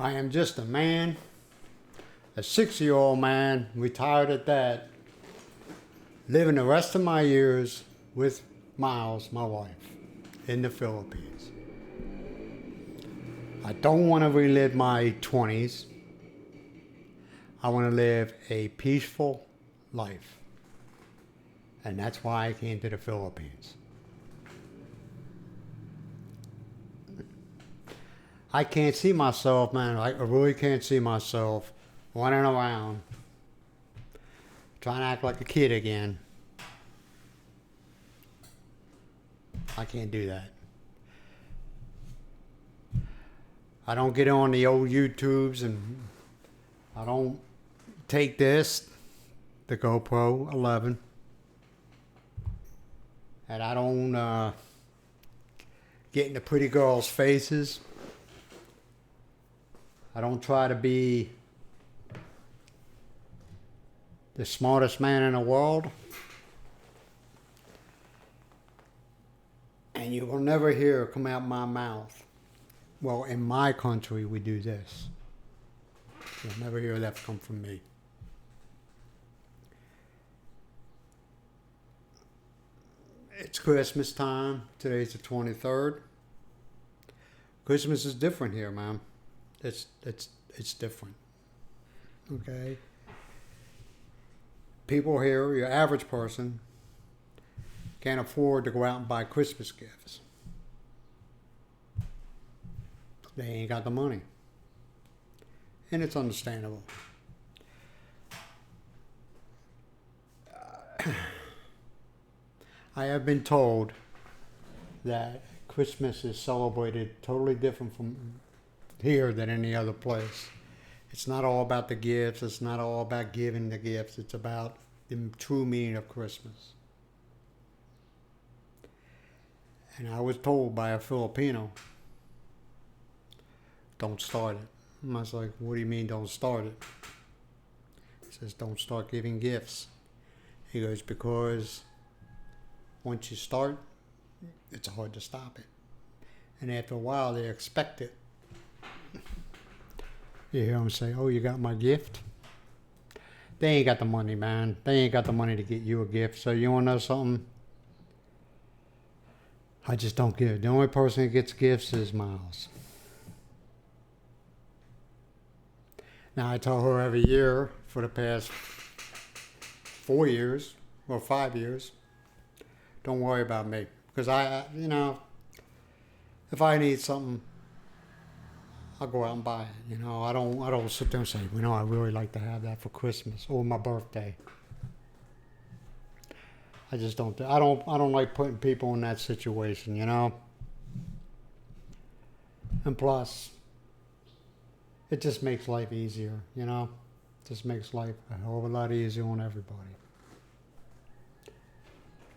I am just a man, a 60-year-old man, retired at that, living the rest of my years with Miles, my wife, in the Philippines. I don't want to relive my 20s. I want to live a peaceful life. And that's why I came to the Philippines. I can't see myself, man. I really can't see myself running around trying to act like a kid again. I can't do that. I don't get on the old YouTubes and I don't take this, the GoPro 11, and I don't get in the pretty girls' faces. I don't try to be the smartest man in the world. And you will never hear come out my mouth, well, in my country we do this. You'll never hear that come from me. It's Christmas time. Today's the 23rd. Christmas is different here, man. It's different. Okay? People here, your average person, can't afford to go out and buy Christmas gifts. They ain't got the money. And it's understandable. I have been told that Christmas is celebrated totally different from here than any other place. It's not all about the gifts. It's not all about giving the gifts. It's about the true meaning of Christmas. And I was told by a Filipino, don't start it. And I was like, what do you mean don't start it? He says, don't start giving gifts. He goes, because once you start, it's hard to stop it. And after a while, they expect it. You hear them say, oh, you got my gift? They ain't got the money, man. They ain't got the money to get you a gift. So you want to know something? I just don't give. The only person that gets gifts is Miles. Now, I tell her every year for the past 4 years or 5 years, don't worry about me. Because if I need something, I'll go out and buy it. I don't sit there and say, I really like to have that for Christmas or my birthday. I just don't. I don't like putting people in that situation. And plus, it just makes life easier. It just makes life a hell of a lot easier on everybody.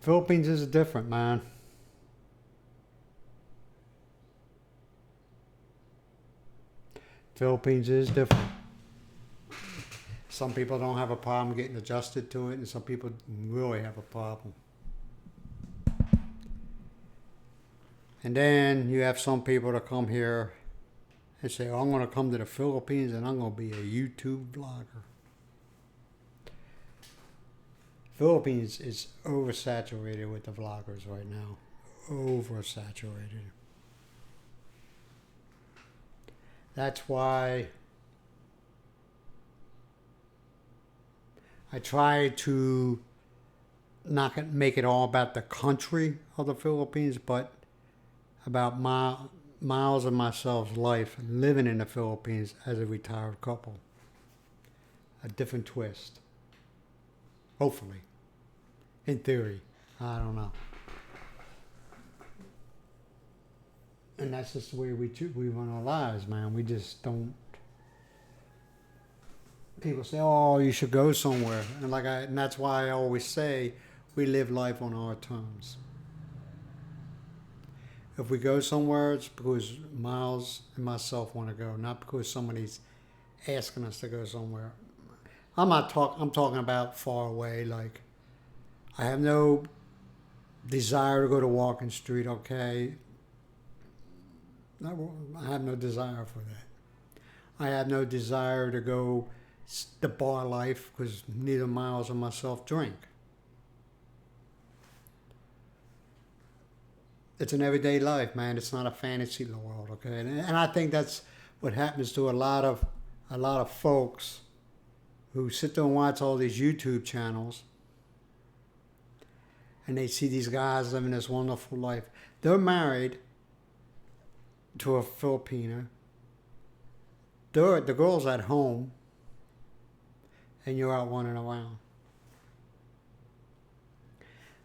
Philippines is different, man. Philippines is different. Some people don't have a problem getting adjusted to it, and some people really have a problem. And then you have some people that come here and say, I'm going to come to the Philippines and I'm going to be a YouTube vlogger. Philippines is oversaturated with the vloggers right now. Oversaturated. That's why I try to not make it all about the country of the Philippines, but about Miles and myself's life living in the Philippines as a retired couple. A different twist. Hopefully. In theory. I don't know. And that's just the way we run our lives, man. We just don't. People say, "Oh, you should go somewhere," and that's why I always say, we live life on our terms. If we go somewhere, it's because Miles and myself want to go, not because somebody's asking us to go somewhere. I'm talking about far away. Like, I have no desire to go to Walking Street. Okay. I have no desire for that. I have no desire to go the bar life because neither Miles or myself drink. It's an everyday life, man. It's not a fantasy world, okay? And I think that's what happens to a lot of folks who sit there and watch all these YouTube channels, and they see these guys living this wonderful life. They're married to a Filipina. The girl's at home, and you're out running around.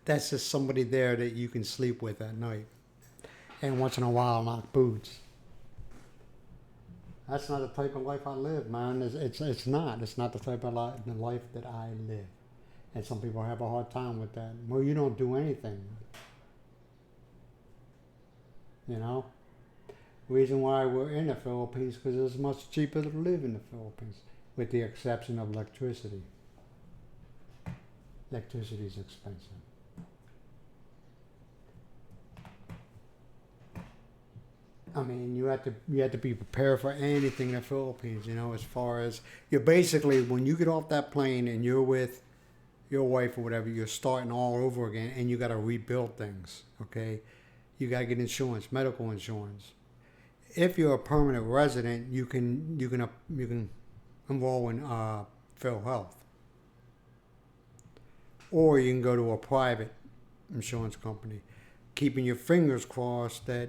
That's just somebody there that you can sleep with at night, and once in a while knock boots. That's not the type of life I live, man. It's not. It's not the type of life that I live. And some people have a hard time with that. Well, you don't do anything. You know? Reason why we're in the Philippines because it's much cheaper to live in the Philippines, with the exception of electricity. Electricity is expensive. I mean, you have to be prepared for anything in the Philippines. You know, as far as you're basically when you get off that plane and you're with your wife or whatever, you're starting all over again, and you got to rebuild things. Okay, you got to get insurance, medical insurance. If you're a permanent resident, you can enroll in Phil Health, or you can go to a private insurance company, keeping your fingers crossed that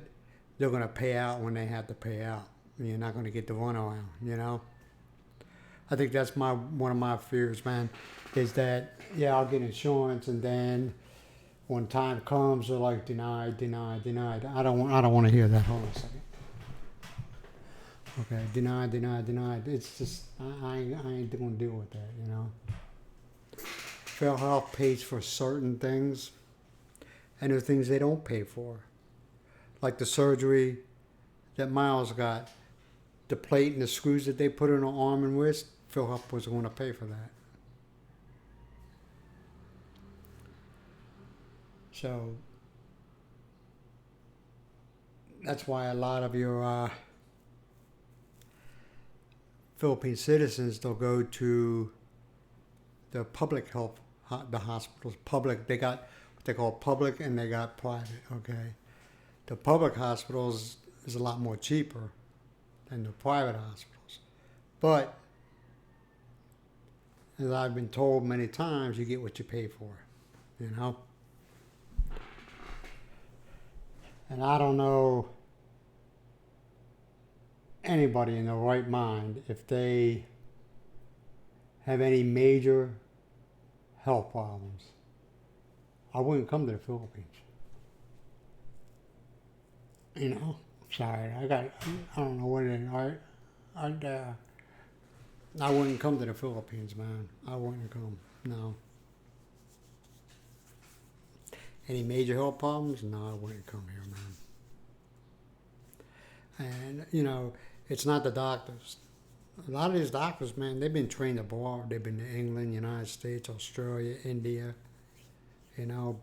they're going to pay out when they have to pay out. And you're not going to get the runaround, you know? I think that's one of my fears, man, is that, yeah, I'll get insurance, and then when time comes, they're like, denied. I don't want to hear that. Hold on a second. Okay, denied. It's just, I ain't going to deal with that, you know? Fair Health pays for certain things, and there are things they don't pay for. Like the surgery that Miles got, the plate and the screws that they put in her arm and wrist, Phil Health was going to pay for that. So that's why a lot of your Philippine citizens, they'll go to the public health, the hospitals. Public, they got what they call public and they got private, okay? The public hospitals is a lot more cheaper than the private hospitals. But, as I've been told many times, you get what you pay for, you know? And I don't know anybody in their right mind, if they have any major health problems, I wouldn't come to the Philippines. You know, sorry, I don't know what it is. I wouldn't come to the Philippines, man. I wouldn't come, no. Any major health problems? No, I wouldn't come here, man. And, you know, it's not the doctors. A lot of these doctors, man, they've been trained abroad. They've been to England, United States, Australia, India, you know,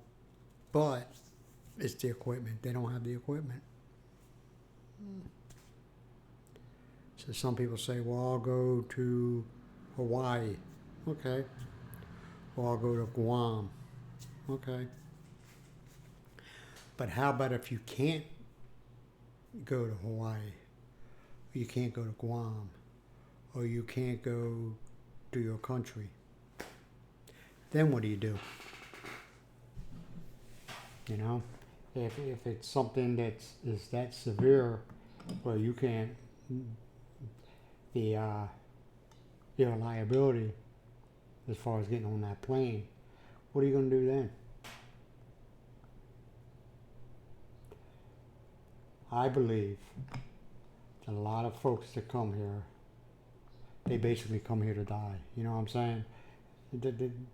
but it's the equipment. They don't have the equipment. So some people say, well, I'll go to Hawaii. Okay. Or I'll go to Guam. Okay. But how about if you can't go to Hawaii? Or you can't go to Guam? Or you can't go to your country? Then what do you do? You know? If it's something is that severe, where you can't, your liability as far as getting on that plane, what are you going to do then? I believe that a lot of folks that come here, they basically come here to die. You know what I'm saying?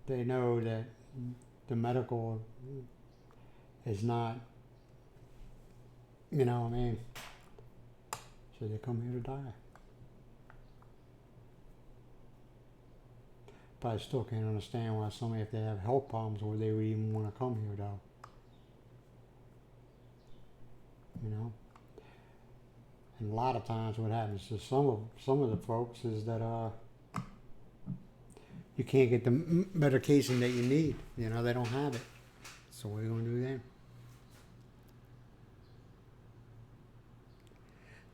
They know that the medical is not, you know what I mean? So they come here to die. But I still can't understand why somebody, if they have health problems, where they would even want to come here, though. You know? And a lot of times, what happens to some of the folks is that you can't get the medication that you need. You know, they don't have it. So what are you going to do then?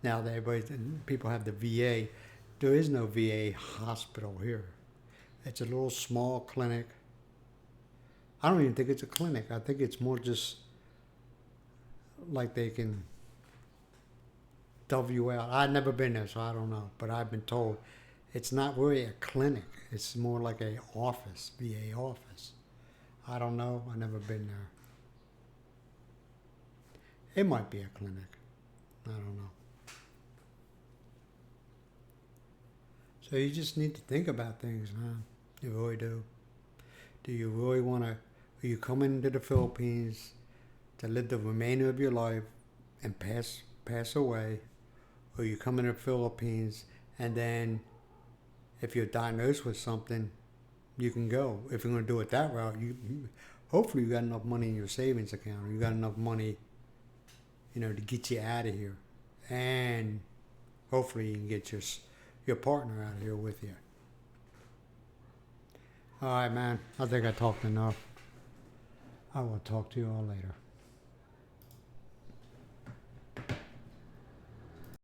Now that people have the VA, there is no VA hospital here. It's a little small clinic. I don't even think it's a clinic. I think it's more just like they can dove you out. I've never been there, so I don't know. But I've been told it's not really a clinic. It's more like a office, VA office. I don't know. I've never been there. It might be a clinic. I don't know. So you just need to think about things, man. You really do. Do you really want to? Are you coming to the Philippines to live the remainder of your life and pass away, or you come in the Philippines and then if you're diagnosed with something, you can go. If you're going to do it that route, hopefully you got enough money in your savings account, or you got enough money, to get you out of here, and hopefully you can get your partner out of here with you. All right, man. I think I talked enough. I will talk to you all later.